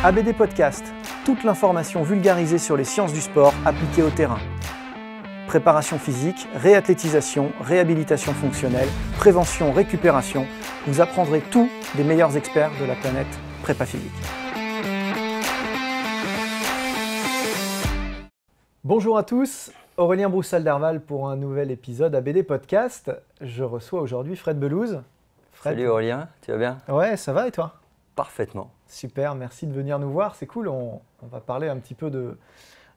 ABD Podcast, toute l'information vulgarisée sur les sciences du sport appliquées au terrain. Préparation physique, réathlétisation, réhabilitation fonctionnelle, prévention, récupération, vous apprendrez tout des meilleurs experts de la planète prépa physique. Bonjour à tous, Aurélien Broussal-Derval pour un nouvel épisode ABD Podcast. Je reçois aujourd'hui Fred Belouz. Fred. Salut Aurélien, tu vas bien? Ouais, ça va et toi? Parfaitement. Super, merci de venir nous voir, c'est cool. On va parler un petit peu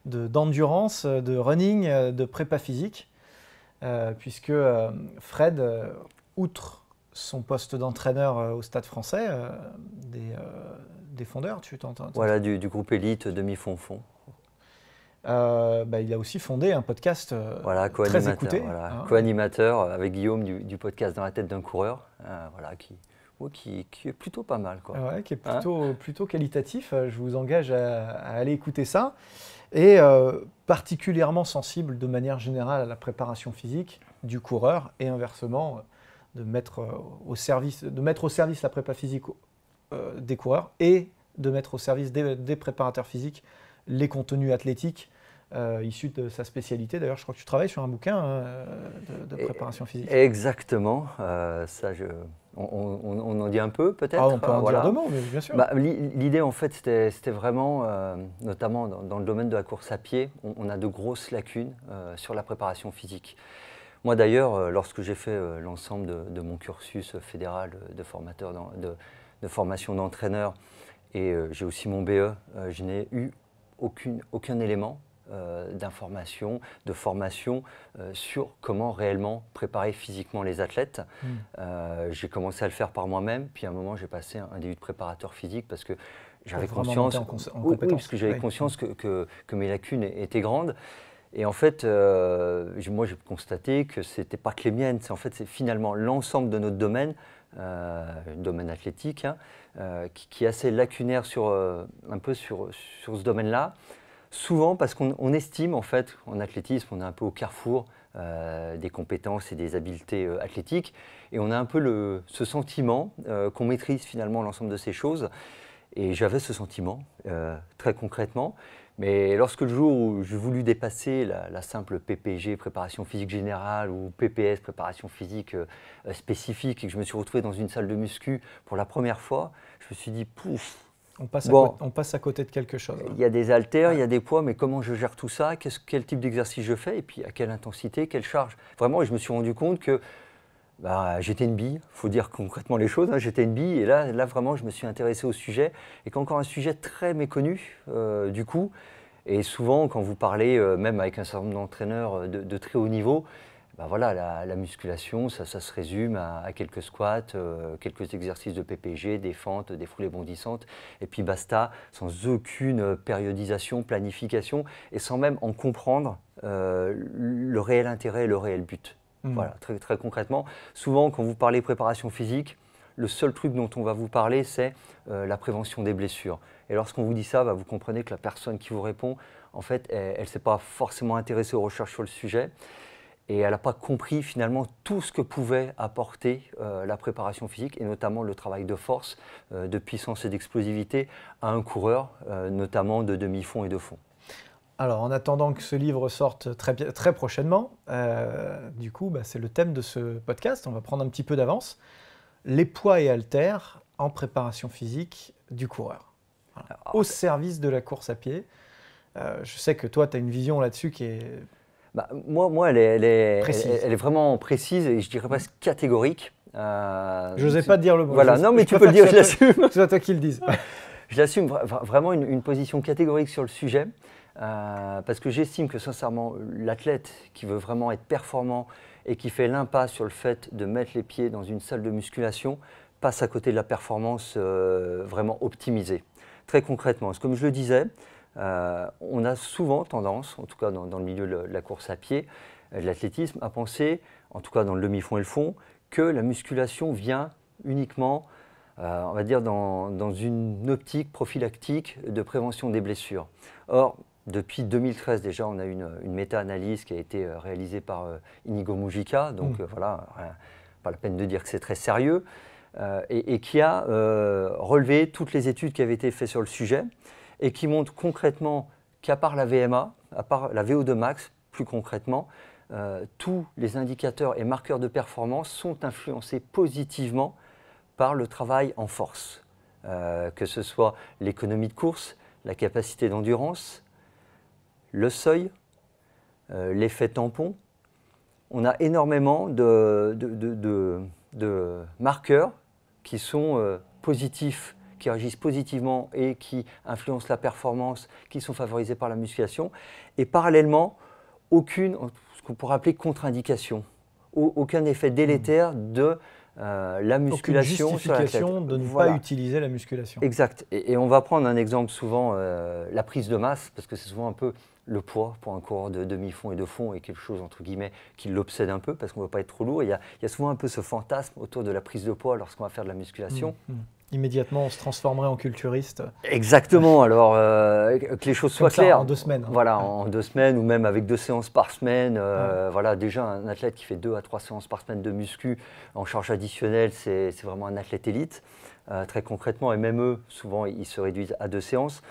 d'endurance, de running, de prépa physique, puisque Fred, outre son poste d'entraîneur au Stade Français, des fondeurs, tu t'entends? Voilà, du groupe élite demi-fond-fond. Il a aussi fondé un podcast voilà, très écouté. Voilà, co-animateur avec Guillaume du podcast Dans la tête d'un coureur, voilà, qui est plutôt pas mal, quoi. Ouais, qui est plutôt qualitatif. Je vous engage à aller écouter ça. Et particulièrement sensible de manière générale à la préparation physique du coureur et inversement de mettre au service la prépa physique des coureurs et de mettre au service des préparateurs physiques les contenus athlétiques issus de sa spécialité. D'ailleurs, je crois que tu travailles sur un bouquin de préparation physique. Exactement. On en dit un peu, peut-être. On peut en dire deux mots, mais bien sûr. L'idée, en fait, c'était vraiment, notamment dans le domaine de la course à pied, on a de grosses lacunes sur la préparation physique. Moi, d'ailleurs, lorsque j'ai fait l'ensemble de mon cursus fédéral de formateur, de formation d'entraîneur, et j'ai aussi mon BE, je n'ai eu aucun élément d'information, de formation sur comment réellement préparer physiquement les athlètes. J'ai commencé à le faire par moi-même, puis à un moment j'ai passé un DU de préparateur physique parce que j'avais conscience, parce que j'avais conscience que mes lacunes étaient grandes. Et en fait, moi j'ai constaté que ce n'était pas que les miennes, c'est finalement l'ensemble de notre domaine, domaine athlétique, qui est assez lacunaire un peu sur ce domaine-là. Souvent parce qu'on estime, en fait, en athlétisme, on est un peu au carrefour des compétences et des habiletés athlétiques, et on a un peu ce sentiment qu'on maîtrise finalement l'ensemble de ces choses. Et j'avais ce sentiment, très concrètement, mais lorsque le jour où j'ai voulu dépasser la simple PPG, préparation physique générale, ou PPS, préparation physique spécifique, et que je me suis retrouvé dans une salle de muscu pour la première fois, je me suis dit, pouf. On passe à côté de quelque chose. Il y a des haltères, il y a des poids, mais comment je gère tout ça? Quel type d'exercice je fais? Et puis à quelle intensité, quelle charge? Vraiment, je me suis rendu compte que j'étais une bille, il faut dire concrètement les choses, j'étais une bille, et là vraiment je me suis intéressé au sujet, et qu'encore un sujet très méconnu du coup, et souvent quand vous parlez, même avec un certain nombre d'entraîneurs de très haut niveau, la musculation, ça se résume à quelques squats, quelques exercices de PPG, des fentes, des foulées bondissantes, et puis basta, sans aucune périodisation, planification, et sans même en comprendre le réel intérêt et le réel but. Voilà, très, très concrètement. Souvent, quand vous parlez préparation physique, le seul truc dont on va vous parler, c'est la prévention des blessures. Et lorsqu'on vous dit ça, vous comprenez que la personne qui vous répond, en fait, elle ne s'est pas forcément intéressée aux recherches sur le sujet. Et elle n'a pas compris finalement tout ce que pouvait apporter la préparation physique, et notamment le travail de force, de puissance et d'explosivité à un coureur, notamment de demi-fond et de fond. Alors, en attendant que ce livre sorte très prochainement, du coup, c'est le thème de ce podcast. On va prendre un petit peu d'avance. Les poids et haltères en préparation physique du coureur. Voilà. Au service de la course à pied. Je sais que toi, tu as une vision là-dessus qui est... Moi, elle est vraiment précise et je dirais presque catégorique. Je n'osais pas te dire le mot. Voilà, non mais tu peux le dire, je l'assume. C'est toi qui le dis. Je l'assume, vraiment une position catégorique sur le sujet, parce que j'estime que sincèrement, l'athlète qui veut vraiment être performant et qui fait l'impasse sur le fait de mettre les pieds dans une salle de musculation passe à côté de la performance vraiment optimisée. Très concrètement, comme je le disais, on a souvent tendance, en tout cas dans le milieu de la course à pied, de l'athlétisme, à penser, en tout cas dans le demi-fond et le fond, que la musculation vient uniquement, on va dire, dans une optique prophylactique de prévention des blessures. Or, depuis 2013 déjà, on a une méta-analyse qui a été réalisée par Inigo Mujica, donc voilà, pas la peine de dire que c'est très sérieux, et qui a relevé toutes les études qui avaient été faites sur le sujet et qui montrent concrètement qu'à part la VMA, à part la VO2 max, plus concrètement, tous les indicateurs et marqueurs de performance sont influencés positivement par le travail en force, que ce soit l'économie de course, la capacité d'endurance, le seuil, l'effet tampon. On a énormément de marqueurs qui sont positifs, qui agissent positivement et qui influencent la performance, qui sont favorisés par la musculation. Et parallèlement, aucune, ce qu'on pourrait appeler contre-indication, aucun effet délétère de la musculation. Aucune justification de ne pas utiliser la musculation. Exact. Et on va prendre un exemple souvent, la prise de masse, parce que c'est souvent un peu le poids pour un coureur de demi-fond et de fond est quelque chose, entre guillemets, qui l'obsède un peu, parce qu'on ne veut pas être trop lourd. Il y a souvent un peu ce fantasme autour de la prise de poids lorsqu'on va faire de la musculation. Immédiatement, on se transformerait en culturiste. Exactement, alors que les choses soient claires. En 2 semaines. Voilà, en 2 semaines ou même avec 2 séances par semaine. Voilà, déjà, un athlète qui fait 2 à 3 séances par semaine de muscu en charge additionnelle, c'est vraiment un athlète élite. Très concrètement, et même eux, souvent, ils se réduisent à 2 séances.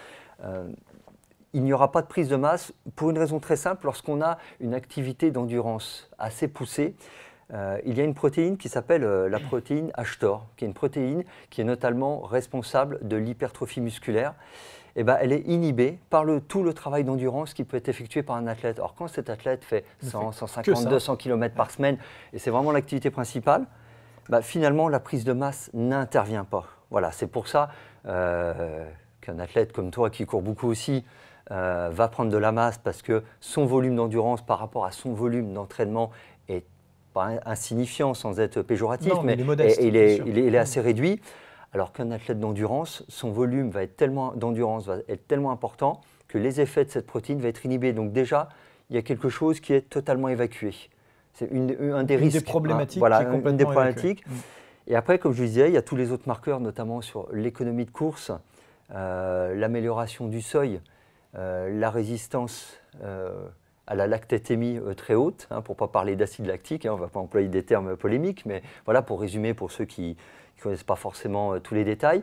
Il n'y aura pas de prise de masse pour une raison très simple. Lorsqu'on a une activité d'endurance assez poussée, il y a une protéine qui s'appelle la protéine mTOR, qui est une protéine qui est notamment responsable de l'hypertrophie musculaire. Et ben, elle est inhibée par tout le travail d'endurance qui peut être effectué par un athlète. Or, quand cet athlète fait 100, 150, 200 km par semaine, et c'est vraiment l'activité principale, ben, finalement, la prise de masse n'intervient pas. Voilà, c'est pour ça qu'un athlète comme toi, qui court beaucoup aussi, va prendre de la masse parce que son volume d'endurance par rapport à son volume d'entraînement est pas insignifiant sans être péjoratif, non, mais il est modeste, il est assez réduit. Alors qu'un athlète d'endurance, son volume d'endurance va être tellement important que les effets de cette protéine vont être inhibés. Donc déjà, il y a quelque chose qui est totalement évacué. C'est un des risques. Des problématiques voilà, qui est complètement une des problématiques. évacuée. Et après, comme je vous disais, il y a tous les autres marqueurs, notamment sur l'économie de course, l'amélioration du seuil, la résistance à la lactatémie très haute, pour ne pas parler d'acide lactique, on ne va pas employer des termes polémiques, mais voilà, pour résumer, pour ceux qui ne connaissent pas forcément tous les détails,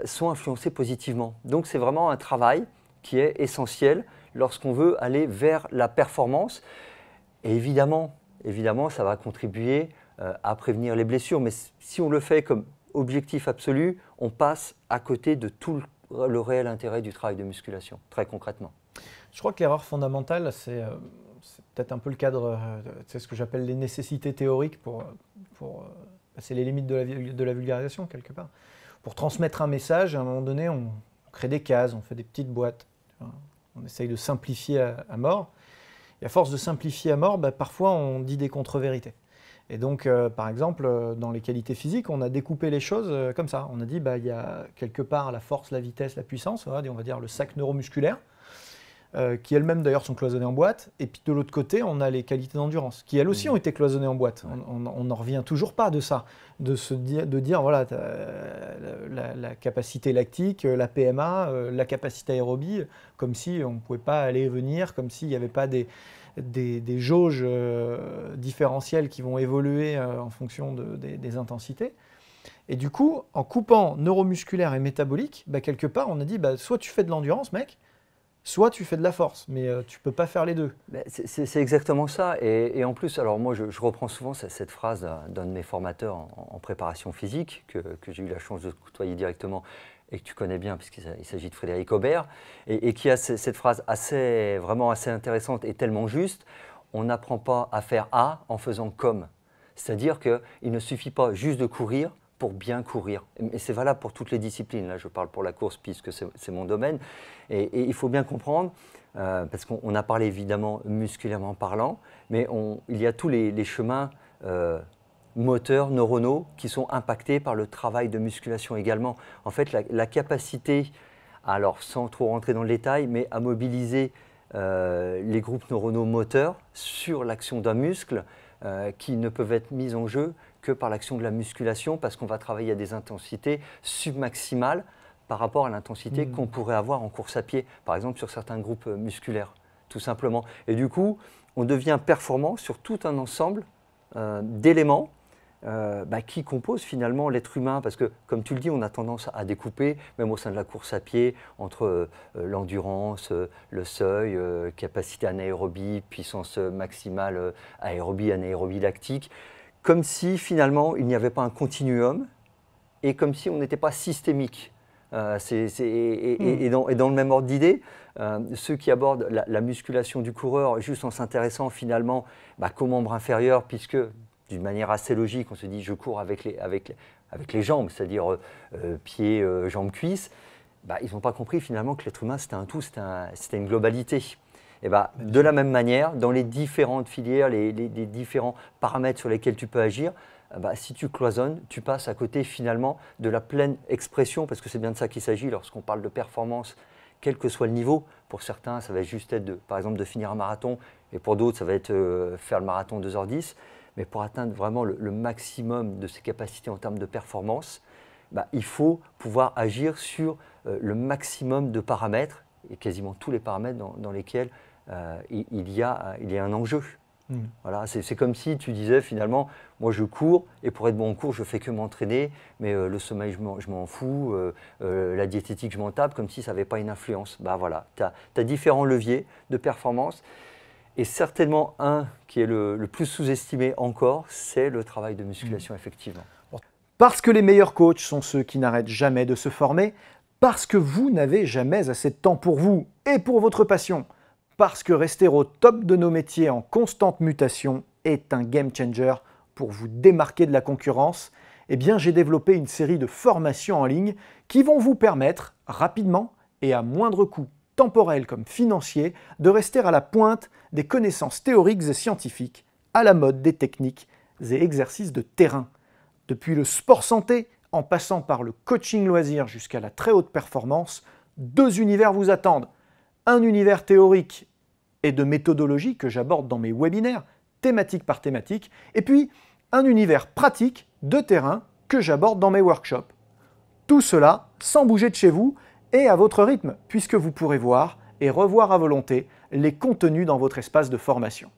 sont influencés positivement. Donc c'est vraiment un travail qui est essentiel lorsqu'on veut aller vers la performance. Et évidemment, ça va contribuer à prévenir les blessures, mais si on le fait comme objectif absolu, on passe à côté de tout le réel intérêt du travail de musculation, très concrètement. Je crois que l'erreur fondamentale, c'est peut-être un peu le cadre, c'est ce que j'appelle les nécessités théoriques pour passer les limites de la vulgarisation quelque part. Pour transmettre un message, à un moment donné, on crée des cases, on fait des petites boîtes, on essaye de simplifier à mort. Et à force de simplifier à mort, parfois on dit des contre-vérités. Et donc, par exemple, dans les qualités physiques, on a découpé les choses comme ça. On a dit il y a quelque part la force, la vitesse, la puissance, on va dire le sac neuromusculaire, qui elles-mêmes d'ailleurs sont cloisonnées en boîte. Et puis de l'autre côté, on a les qualités d'endurance, qui elles aussi ont été cloisonnées en boîte. On n'en revient toujours pas de ça, de dire voilà, la capacité lactique, la PMA, la capacité aérobie, comme si on ne pouvait pas aller et venir, comme s'il n'y avait pas des jauges différentielles qui vont évoluer en fonction des intensités. Et du coup, en coupant neuromusculaire et métabolique, quelque part, on a dit soit tu fais de l'endurance, mec, soit tu fais de la force, mais tu ne peux pas faire les deux. C'est exactement ça. Et en plus, alors moi, je reprends souvent cette phrase d'un de mes formateurs en préparation physique, que j'ai eu la chance de côtoyer directement et que tu connais bien, puisqu'il s'agit de Frédéric Aubert, et qui a cette phrase vraiment assez intéressante et tellement juste: on n'apprend pas à faire A en faisant comme. C'est-à-dire qu'il ne suffit pas juste de courir pour bien courir. Et c'est valable pour toutes les disciplines. Là, je parle pour la course puisque c'est mon domaine. Et il faut bien comprendre, parce qu'on a parlé évidemment musculairement parlant, mais il y a tous les chemins moteurs, neuronaux, qui sont impactés par le travail de musculation également. En fait, la capacité, alors sans trop rentrer dans le détail, mais à mobiliser les groupes neuronaux moteurs sur l'action d'un muscle qui ne peuvent être mis en jeu que par l'action de la musculation, parce qu'on va travailler à des intensités submaximales par rapport à l'intensité qu'on pourrait avoir en course à pied, par exemple sur certains groupes musculaires, tout simplement. Et du coup, on devient performant sur tout un ensemble d'éléments qui compose finalement l'être humain. Parce que, comme tu le dis, on a tendance à découper, même au sein de la course à pied, entre l'endurance, le seuil, capacité anaérobie, puissance maximale aérobie, anaérobie lactique, comme si finalement il n'y avait pas un continuum et comme si on n'était pas systémique. Et dans le même ordre d'idée, ceux qui abordent la musculation du coureur juste en s'intéressant finalement qu'au membre inférieur, puisque d'une manière assez logique, on se dit je cours avec les jambes, c'est-à-dire pieds, jambes, cuisses, ils n'ont pas compris finalement que l'être humain c'était un tout, c'était une globalité. Et de la même manière, dans les différentes filières, les différents paramètres sur lesquels tu peux agir, si tu cloisonnes, tu passes à côté finalement de la pleine expression, parce que c'est bien de ça qu'il s'agit lorsqu'on parle de performance, quel que soit le niveau. Pour certains, ça va juste être, par exemple, de finir un marathon, et pour d'autres, ça va être faire le marathon 2h10. Mais pour atteindre vraiment le maximum de ses capacités en termes de performance, il faut pouvoir agir sur le maximum de paramètres, et quasiment tous les paramètres dans lesquels il y a un enjeu. Voilà, c'est comme si tu disais finalement, moi je cours et pour être bon en cours, je fais que m'entraîner, mais le sommeil je m'en fous, la diététique je m'en tape, comme si ça n'avait pas une influence. Voilà, tu as différents leviers de performance et certainement un qui est le plus sous-estimé encore, c'est le travail de musculation effectivement. Parce que les meilleurs coachs sont ceux qui n'arrêtent jamais de se former, parce que vous n'avez jamais assez de temps pour vous et pour votre passion. Parce que rester au top de nos métiers en constante mutation est un game changer pour vous démarquer de la concurrence, j'ai développé une série de formations en ligne qui vont vous permettre rapidement et à moindre coût temporel comme financier de rester à la pointe des connaissances théoriques et scientifiques, à la mode des techniques et exercices de terrain. Depuis le sport santé, en passant par le coaching loisir jusqu'à la très haute performance, 2 univers vous attendent. Un univers théorique et de méthodologie que j'aborde dans mes webinaires, thématique par thématique, et puis un univers pratique de terrain que j'aborde dans mes workshops. Tout cela sans bouger de chez vous et à votre rythme, puisque vous pourrez voir et revoir à volonté les contenus dans votre espace de formation.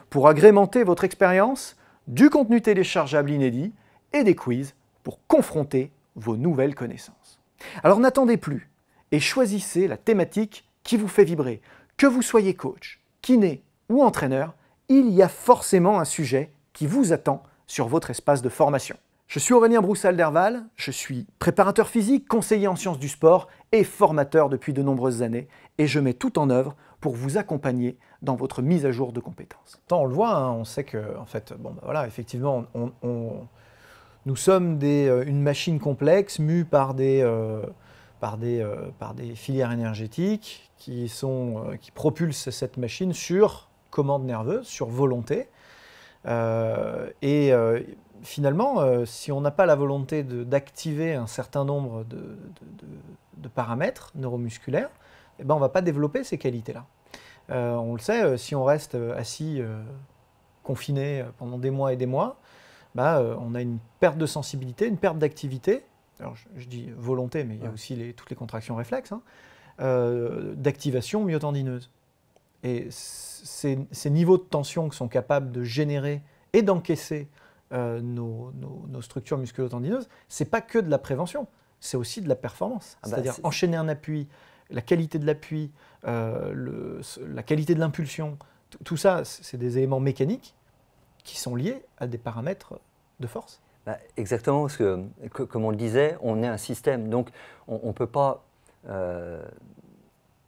Pour agrémenter votre expérience, du contenu téléchargeable inédit et des quiz pour confronter vos nouvelles connaissances. Alors n'attendez plus et choisissez la thématique qui vous fait vibrer. Que vous soyez coach, kiné ou entraîneur, il y a forcément un sujet qui vous attend sur votre espace de formation. Je suis Aurélien Broussal-Derval, je suis préparateur physique, conseiller en sciences du sport et formateur depuis de nombreuses années et je mets tout en œuvre pour vous accompagner dans votre mise à jour de compétences. On le voit, on sait que, en fait, effectivement, nous sommes une machine complexe mue par des filières énergétiques qui propulsent cette machine sur commande nerveuse, sur volonté. Finalement, si on n'a pas la volonté d'activer un certain nombre de paramètres neuromusculaires, on ne va pas développer ces qualités-là. On le sait, si on reste assis, confiné pendant des mois et des mois, on a une perte de sensibilité, une perte d'activité. Alors je dis volonté, mais il y a aussi toutes les contractions réflexes, d'activation myotendineuse. Et ces niveaux de tension que sont capables de générer et d'encaisser nos structures musculo-tendineuses, ce n'est pas que de la prévention, c'est aussi de la performance. C'est-à-dire enchaîner un appui, la qualité de l'appui, la qualité de l'impulsion, tout ça, c'est des éléments mécaniques qui sont liés à des paramètres de force. Exactement, parce que, comme on le disait, on est un système, donc on ne peut pas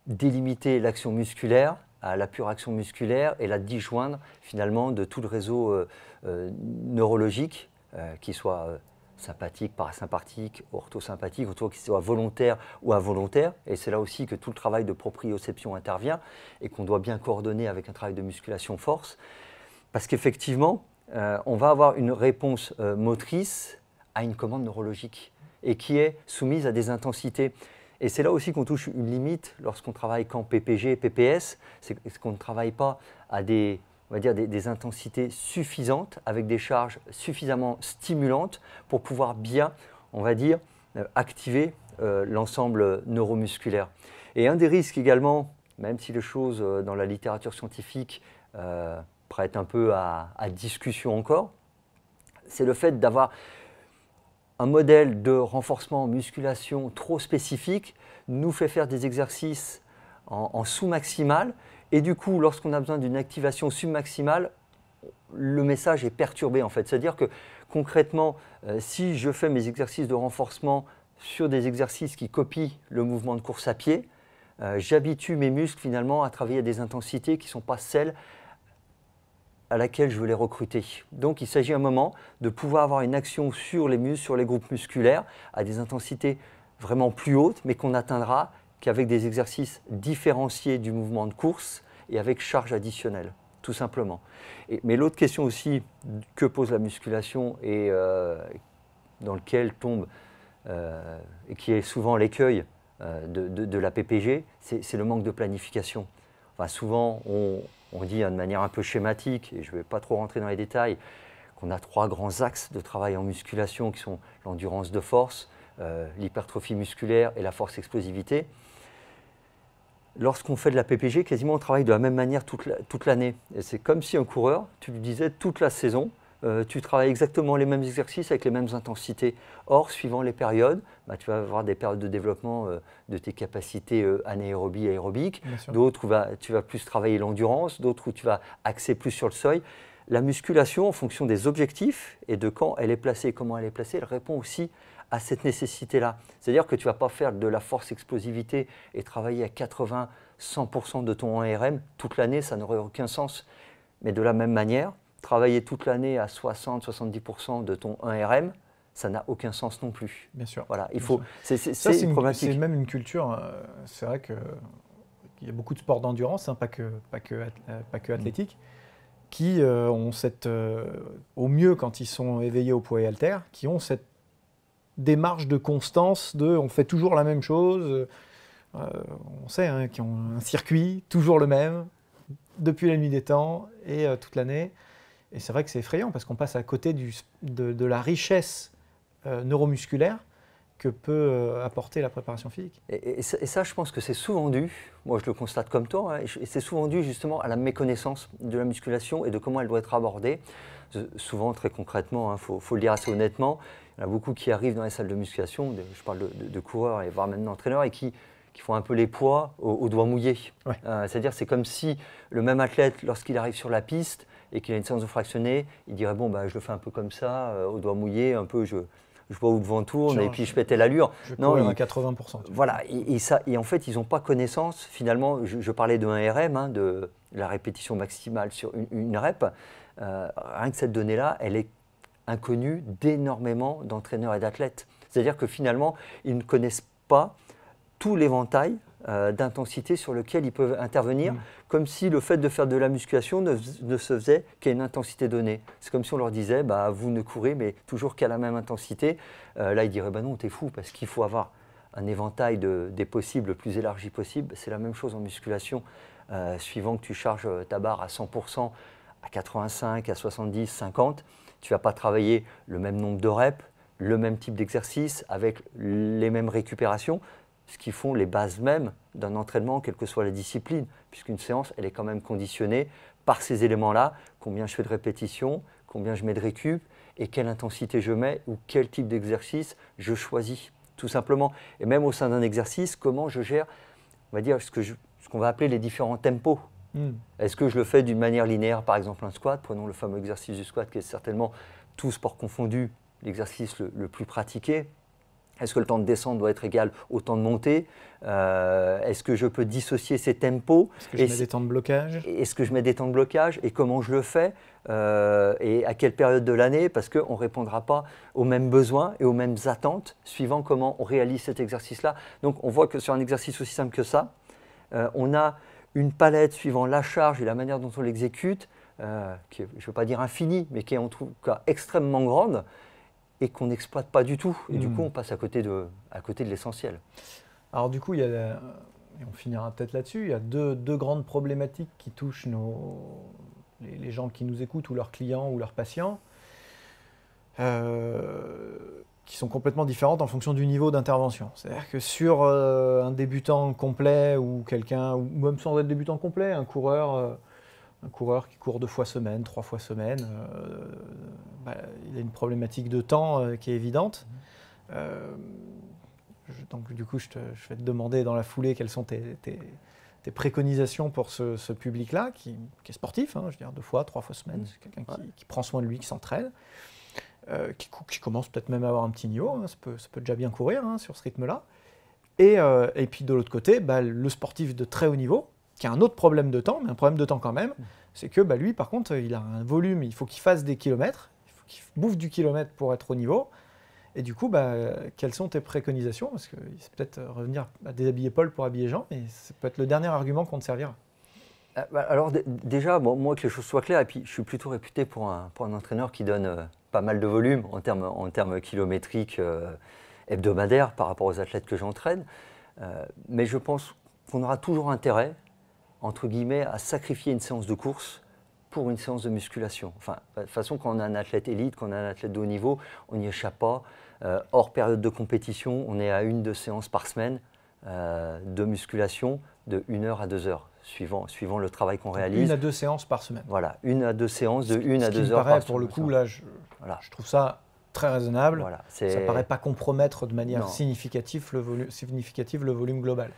délimiter l'action musculaire à la pure action musculaire et la disjoindre finalement de tout le réseau neurologique, qui soit sympathique, parasympathique, orthosympathique, qu'il soit volontaire ou involontaire. Et c'est là aussi que tout le travail de proprioception intervient et qu'on doit bien coordonner avec un travail de musculation-force. Parce qu'effectivement, on va avoir une réponse motrice à une commande neurologique et qui est soumise à des intensités. Et c'est là aussi qu'on touche une limite lorsqu'on travaille qu'en PPG et PPS, c'est qu'on ne travaille pas à des intensités suffisantes, avec des charges suffisamment stimulantes pour pouvoir bien, activer l'ensemble neuromusculaire. Et un des risques également, même si les choses dans la littérature scientifique prêtent un peu à discussion encore, c'est le fait d'avoir un modèle de renforcement musculation trop spécifique, nous fait faire des exercices en sous-maximal, et du coup, lorsqu'on a besoin d'une activation submaximale, le message est perturbé en fait. C'est-à-dire que concrètement, si je fais mes exercices de renforcement sur des exercices qui copient le mouvement de course à pied, j'habitue mes muscles finalement à travailler à des intensités qui ne sont pas celles à laquelle je veux les recruter. Donc il s'agit à un moment de pouvoir avoir une action sur les muscles, sur les groupes musculaires, à des intensités vraiment plus hautes, mais qu'on n'atteindra qu'avec des exercices différenciés du mouvement de course et avec charge additionnelle, tout simplement. Mais l'autre question aussi que pose la musculation et dans lequel tombe, et qui est souvent l'écueil de la PPG, c'est le manque de planification. Enfin, souvent, on dit de manière un peu schématique, et je ne vais pas trop rentrer dans les détails, qu'on a 3 grands axes de travail en musculation qui sont l'endurance de force, l'hypertrophie musculaire et la force-explosivité. Lorsqu'on fait de la PPG, quasiment on travaille de la même manière toute l'année. Et c'est comme si un coureur, tu lui disais toute la saison, tu travailles exactement les mêmes exercices avec les mêmes intensités. Or, suivant les périodes, tu vas avoir des périodes de développement de tes capacités anaérobie, aérobiques, d'autres où tu vas plus travailler l'endurance, d'autres où tu vas axer plus sur le seuil. La musculation, en fonction des objectifs et de quand elle est placée, comment elle est placée, elle répond aussi à cette nécessité-là. C'est-à-dire que tu ne vas pas faire de la force-explosivité et travailler à 80-100% de ton 1RM toute l'année, ça n'aurait aucun sens. Mais de la même manière, travailler toute l'année à 60-70% de ton 1RM, ça n'a aucun sens non plus. Bien sûr. Voilà, c'est une problématique. C'est même une culture, c'est vrai qu'il y a beaucoup de sports d'endurance, hein, pas que athlétique, qui ont au mieux quand ils sont éveillés au poids et haltères, qui ont cette démarche de constance, on fait toujours la même chose, on sait, hein, qui ont un circuit, toujours le même, depuis la nuit des temps et toute l'année. Et c'est vrai que c'est effrayant parce qu'on passe à côté de la richesse neuromusculaire que peut apporter la préparation physique. Et ça, je pense que c'est souvent dû, moi je le constate comme toi, hein, et c'est souvent dû justement à la méconnaissance de la musculation et de comment elle doit être abordée. Souvent, très concrètement, il faut le dire assez honnêtement, il y en a beaucoup qui arrivent dans les salles de musculation, je parle de coureurs et voire même d'entraîneurs, et qui font un peu les poids aux doigts mouillés. Ouais. C'est-à-dire c'est comme si le même athlète, lorsqu'il arrive sur la piste et qu'il a une séance de fractionné, il dirait bon, je le fais un peu comme ça, aux doigts mouillés, un peu je vois où le vent tourne et puis je pétais l'allure. Non, à 80%. Voilà, et en fait, ils n'ont pas connaissance. Finalement, je parlais de 1 RM, hein, de la répétition maximale sur une rep. Rien que cette donnée-là, elle est inconnue d'énormément d'entraîneurs et d'athlètes. C'est-à-dire que finalement, ils ne connaissent pas tout l'éventail d'intensité sur lequel ils peuvent intervenir, comme si le fait de faire de la musculation ne se faisait qu'à une intensité donnée. C'est comme si on leur disait, vous ne courez, mais toujours qu'à la même intensité. Là, ils diraient, non, t'es fou, parce qu'il faut avoir un éventail des possibles le plus élargi possible. C'est la même chose en musculation. Suivant que tu charges ta barre à 100%, à 85, à 70, 50, tu ne vas pas travailler le même nombre de reps, le même type d'exercice, avec les mêmes récupérations, ce qui font les bases mêmes d'un entraînement, quelle que soit la discipline, puisqu'une séance, elle est quand même conditionnée par ces éléments-là, combien je fais de répétitions, combien je mets de récup, et quelle intensité je mets, ou quel type d'exercice je choisis, tout simplement. Et même au sein d'un exercice, comment je gère, on va dire, ce qu'on va appeler les différents tempos. Est-ce que je le fais d'une manière linéaire, par exemple un squat, prenons le fameux exercice du squat qui est certainement, tout sport confondu, l'exercice le plus pratiqué. Est-ce que le temps de descente doit être égal au temps de montée? Est-ce que je peux dissocier ces tempos? Est-ce que je mets des temps de blocage? Est-ce que je mets des temps de blocage? Et comment je le fais? Et à quelle période de l'année? Parce qu'on ne répondra pas aux mêmes besoins et aux mêmes attentes suivant comment on réalise cet exercice-là. Donc on voit que sur un exercice aussi simple que ça, on a une palette suivant la charge et la manière dont on l'exécute, qui est, je ne veux pas dire infinie, mais qui est en tout cas extrêmement grande, et qu'on n'exploite pas du tout. Et du coup, on passe à côté de l'essentiel. Alors du coup, et on finira peut-être là-dessus, il y a deux grandes problématiques qui touchent les gens qui nous écoutent, ou leurs clients, ou leurs patients, qui sont complètement différentes en fonction du niveau d'intervention. C'est-à-dire que sur un débutant complet, ou quelqu'un, ou même sans être débutant complet, un coureur un coureur qui court 2 fois semaine, 3 fois semaine, il a une problématique de temps qui est évidente. Donc du coup, je vais te demander dans la foulée quelles sont tes préconisations pour ce public-là, qui est sportif, hein, je veux dire 2 fois, 3 fois semaine, c'est quelqu'un qui prend soin de lui, qui s'entraîne, qui commence peut-être même à avoir un petit niveau, hein, ça peut déjà bien courir hein, sur ce rythme-là. Et puis de l'autre côté, le sportif de très haut niveau, qui a un autre problème de temps, mais un problème de temps quand même, c'est que lui, par contre, il a un volume, il faut qu'il fasse des kilomètres, il faut qu'il bouffe du kilomètre pour être au niveau. Et du coup, quelles sont tes préconisations? Parce que c'est peut-être revenir à déshabiller Paul pour habiller Jean, mais ça peut être le dernier argument qu'on te servira. Alors déjà, moi que les choses soient claires, et puis je suis plutôt réputé pour un entraîneur qui donne pas mal de volume en termes kilométriques hebdomadaires par rapport aux athlètes que j'entraîne. Mais je pense qu'on aura toujours intérêt, entre guillemets, à sacrifier une séance de course pour une séance de musculation. Enfin, de toute façon, quand on a un athlète élite, quand on a un athlète de haut niveau, on n'y échappe pas. Hors période de compétition, on est à 1-2 séances par semaine de musculation de 1 heure à 2 heures, suivant le travail qu'on réalise. 1 à 2 séances par semaine. Voilà, 1 à 2 séances de 1 à 2 heures par semaine. Paraît, pour le coup, là, je trouve ça très raisonnable. Voilà, ça ne paraît pas compromettre de manière significative le volume global.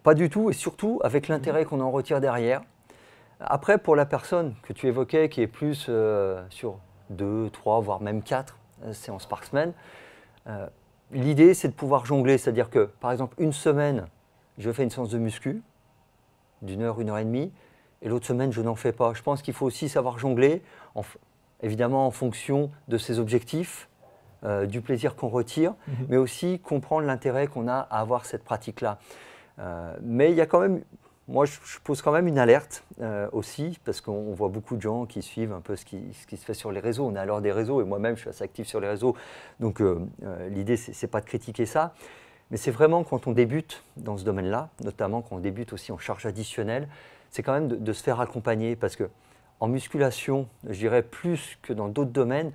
Pas du tout, et surtout avec l'intérêt qu'on en retire derrière. Après, pour la personne que tu évoquais, qui est plus sur 2, 3, voire même 4 séances par semaine, l'idée, c'est de pouvoir jongler. C'est-à-dire que, par exemple, une semaine, je fais une séance de muscu d'1 heure, 1 heure et demie, et l'autre semaine, je n'en fais pas. Je pense qu'il faut aussi savoir jongler, évidemment en fonction de ses objectifs, du plaisir qu'on retire, mais aussi comprendre l'intérêt qu'on a à avoir cette pratique-là. Mais il y a quand même, moi je pose quand même une alerte aussi, parce qu'on voit beaucoup de gens qui suivent un peu ce qui se fait sur les réseaux. On est à l'heure des réseaux, et moi-même je suis assez actif sur les réseaux, donc l'idée c'est pas de critiquer ça, mais c'est vraiment quand on débute dans ce domaine-là, notamment quand on débute aussi en charge additionnelle, c'est quand même de se faire accompagner, parce que en musculation, je dirais plus que dans d'autres domaines,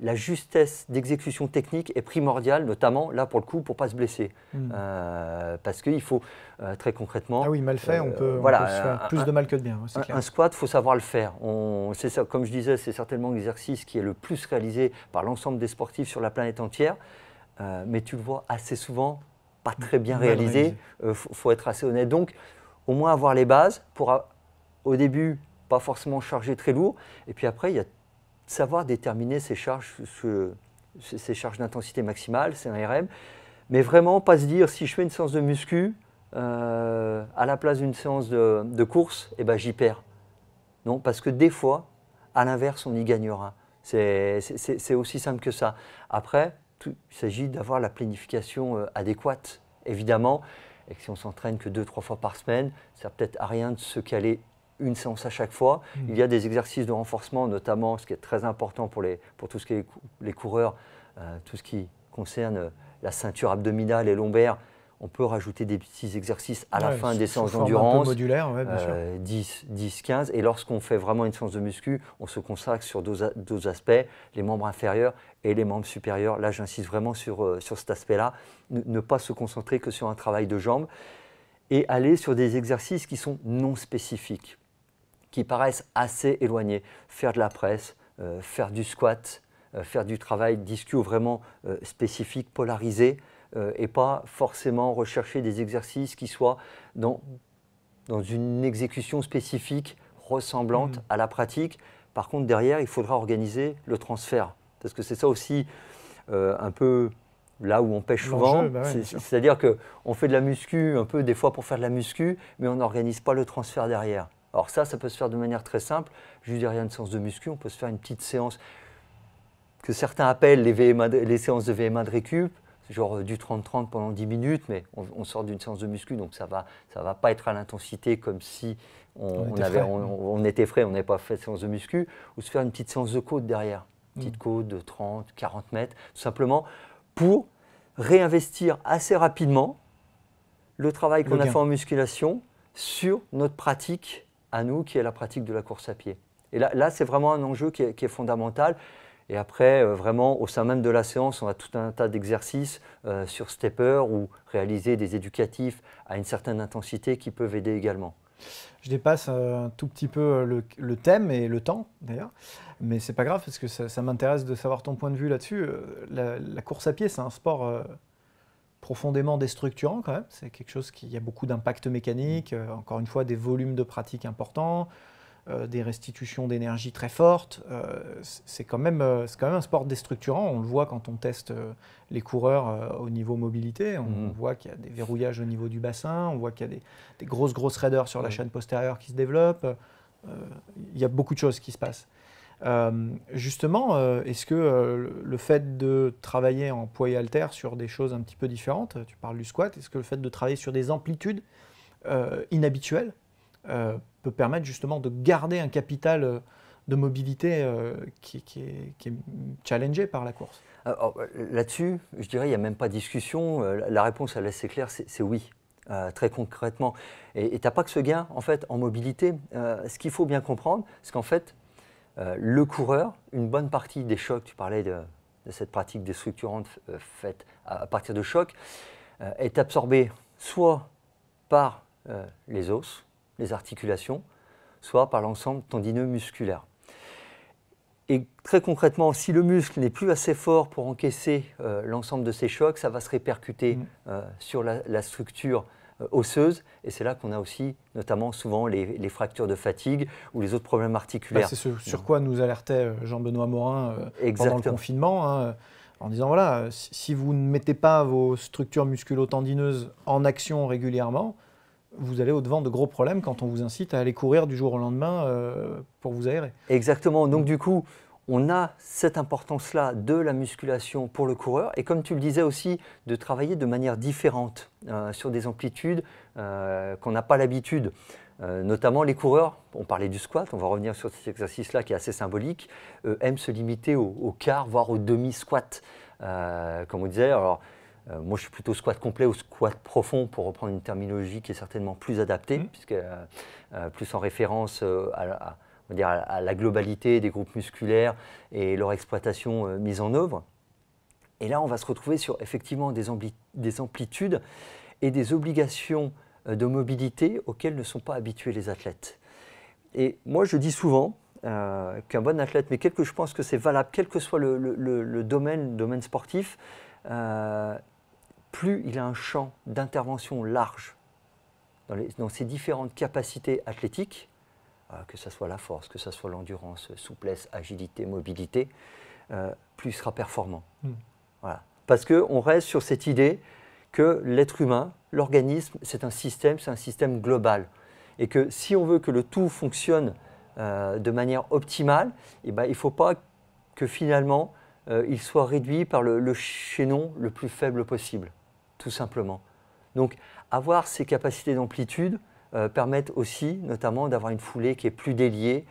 la justesse d'exécution technique est primordiale, notamment là pour le coup pour ne pas se blesser. Parce qu'il faut très concrètement… Ah oui, mal fait, on peut se faire plus de mal que de bien. Un squat, il faut savoir le faire. Comme je disais, c'est certainement l'exercice qui est le plus réalisé par l'ensemble des sportifs sur la planète entière. Mais tu le vois assez souvent, pas très bien réalisé. Faut être assez honnête. Donc, au moins avoir les bases pour, au début, pas forcément charger très lourd. Et puis après, il y a savoir déterminer ses charges d'intensité maximale, c'est un RM, mais vraiment pas se dire si je fais une séance de muscu à la place d'une séance de course, eh ben, j'y perds. Non, parce que des fois, à l'inverse, on y gagnera. C'est aussi simple que ça. Après, il s'agit d'avoir la planification adéquate, évidemment, et que si on s'entraîne que 2-3 fois par semaine, ça peut-être à rien de se caler une séance à chaque fois. Il y a des exercices de renforcement, notamment ce qui est très important pour tout ce qui est les coureurs, tout ce qui concerne la ceinture abdominale et lombaire. On peut rajouter des petits exercices à la fin des séances d'endurance. Un peu modulaire, bien sûr. 10, 15. Et lorsqu'on fait vraiment une séance de muscu, on se consacre sur deux aspects, les membres inférieurs et les membres supérieurs. Là, j'insiste vraiment sur cet aspect-là. Ne pas se concentrer que sur un travail de jambes et aller sur des exercices qui sont non spécifiques, qui paraissent assez éloignés. Faire de la presse, faire du squat, faire du travail d'ischio vraiment spécifique, polarisé, et pas forcément rechercher des exercices qui soient dans une exécution spécifique ressemblante à la pratique. Par contre, derrière, il faudra organiser le transfert. Parce que c'est ça aussi un peu là où on pêche souvent. C'est-à-dire qu'on fait de la muscu un peu des fois pour faire de la muscu, mais on n'organise pas le transfert derrière. Alors ça peut se faire de manière très simple. Juste derrière une séance de muscu, on peut se faire une petite séance que certains appellent les séances de VMA de récup, genre du 30-30 pendant 10 minutes, mais on sort d'une séance de muscu, donc ça va pas être à l'intensité comme si on était frais, on n'avait pas fait de séance de muscu, ou se faire une petite séance de côte derrière, une petite côte de 30, 40 mètres, tout simplement pour réinvestir assez rapidement le travail qu'on a fait en musculation sur notre pratique à nous, qui est la pratique de la course à pied. Et là c'est vraiment un enjeu qui est fondamental. Et après, vraiment, au sein même de la séance, on a tout un tas d'exercices sur stepper ou réaliser des éducatifs à une certaine intensité qui peuvent aider également. Je dépasse un tout petit peu le thème et le temps d'ailleurs, mais c'est pas grave parce que ça m'intéresse de savoir ton point de vue là-dessus. La course à pied, c'est un sport profondément déstructurant quand même. C'est quelque chose qui a beaucoup d'impact mécanique, encore une fois des volumes de pratique importants, des restitutions d'énergie très fortes. C'est quand même un sport déstructurant. On le voit quand on teste les coureurs au niveau mobilité. On voit qu'il y a des verrouillages au niveau du bassin, on voit qu'il y a des grosses raideurs sur la chaîne postérieure qui se développent. Il y a beaucoup de choses qui se passent. Justement, est-ce que le fait de travailler en poids et haltères sur des choses un petit peu différentes, tu parles du squat, est-ce que le fait de travailler sur des amplitudes inhabituelles peut permettre justement de garder un capital de mobilité qui est challengé par la course? Là-dessus, je dirais, il n'y a même pas de discussion. La réponse, elle est assez claire, c'est oui. Très concrètement. Et tu n'as pas que ce gain en fait, en mobilité. Ce qu'il faut bien comprendre, c'est qu'en fait, le coureur, une bonne partie des chocs, tu parlais de cette pratique déstructurante faite à partir de chocs, est absorbée soit par les os, les articulations, soit par l'ensemble tendineux musculaire. Et très concrètement, si le muscle n'est plus assez fort pour encaisser l'ensemble de ces chocs, ça va se répercuter sur la structure osseuse. Et c'est là qu'on a aussi, notamment souvent, les fractures de fatigue ou les autres problèmes articulaires. C'est ce sur quoi nous alertait Jean-Benoît Morin pendant le confinement, en disant voilà, si vous ne mettez pas vos structures musculo-tendineuses en action régulièrement, vous allez au-devant de gros problèmes quand on vous incite à aller courir du jour au lendemain pour vous aérer. Exactement. Donc du coup, on a cette importance-là de la musculation pour le coureur. Et comme tu le disais aussi, de travailler de manière différente sur des amplitudes qu'on n'a pas l'habitude. Notamment les coureurs, on parlait du squat, on va revenir sur cet exercice-là qui est assez symbolique, aiment se limiter au quart, voire au demi-squat. Comme on disait, alors, moi je suis plutôt squat complet ou squat profond pour reprendre une terminologie qui est certainement plus adaptée, puisque plus en référence on va dire à la globalité des groupes musculaires et leur exploitation mise en œuvre. Et là, on va se retrouver sur effectivement des amplitudes et des obligations de mobilité auxquelles ne sont pas habitués les athlètes. Et moi, je dis souvent qu'un bon athlète, mais je pense que c'est valable, quel que soit le domaine sportif, plus il a un champ d'intervention large dans ses différentes capacités athlétiques, que ce soit la force, que ce soit l'endurance, souplesse, agilité, mobilité, plus il sera performant. Voilà. Parce qu'on reste sur cette idée que l'être humain, l'organisme, c'est un système global. Et que si on veut que le tout fonctionne de manière optimale, il ne faut pas que finalement il soit réduit par le chaînon le plus faible possible, tout simplement. Donc avoir ces capacités d'amplitude permettent aussi notamment d'avoir une foulée qui est plus déliée,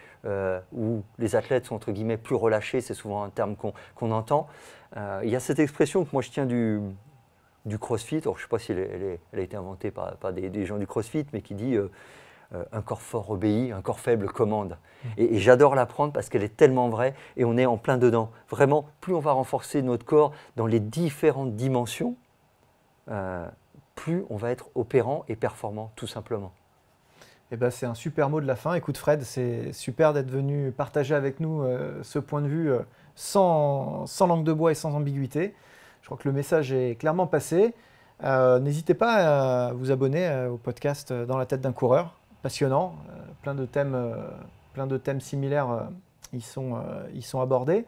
où les athlètes sont entre guillemets plus relâchés, c'est souvent un terme qu'on entend. Il y a cette expression que moi je tiens du CrossFit, alors, je ne sais pas si elle a été inventée par des gens du CrossFit, mais qui dit un corps fort obéit, un corps faible commande. Et j'adore l'apprendre parce qu'elle est tellement vraie et on est en plein dedans. Vraiment, plus on va renforcer notre corps dans les différentes dimensions, plus on va être opérant et performant, tout simplement. Eh ben, c'est un super mot de la fin. Écoute Fred, c'est super d'être venu partager avec nous ce point de vue sans langue de bois et sans ambiguïté. Je crois que le message est clairement passé. N'hésitez pas à vous abonner au podcast Dans la tête d'un coureur. Passionnant, plein de thèmes similaires y sont abordés.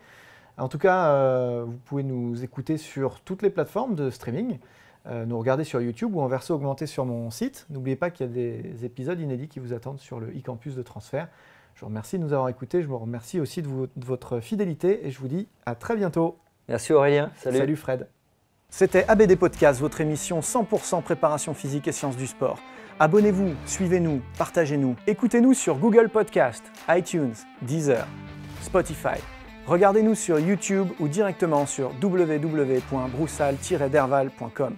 En tout cas, vous pouvez nous écouter sur toutes les plateformes de streaming. Nous regarder sur YouTube ou en version augmentée sur mon site. N'oubliez pas qu'il y a des épisodes inédits qui vous attendent sur le e-campus de transfert. Je vous remercie de nous avoir écoutés, je vous remercie aussi de votre fidélité et je vous dis à très bientôt. Merci Aurélien, salut. Salut Fred. C'était ABD Podcast, votre émission 100% préparation physique et sciences du sport. Abonnez-vous, suivez-nous, partagez-nous. Écoutez-nous sur Google Podcast, iTunes, Deezer, Spotify. Regardez-nous sur YouTube ou directement sur www.broussal-derval.com.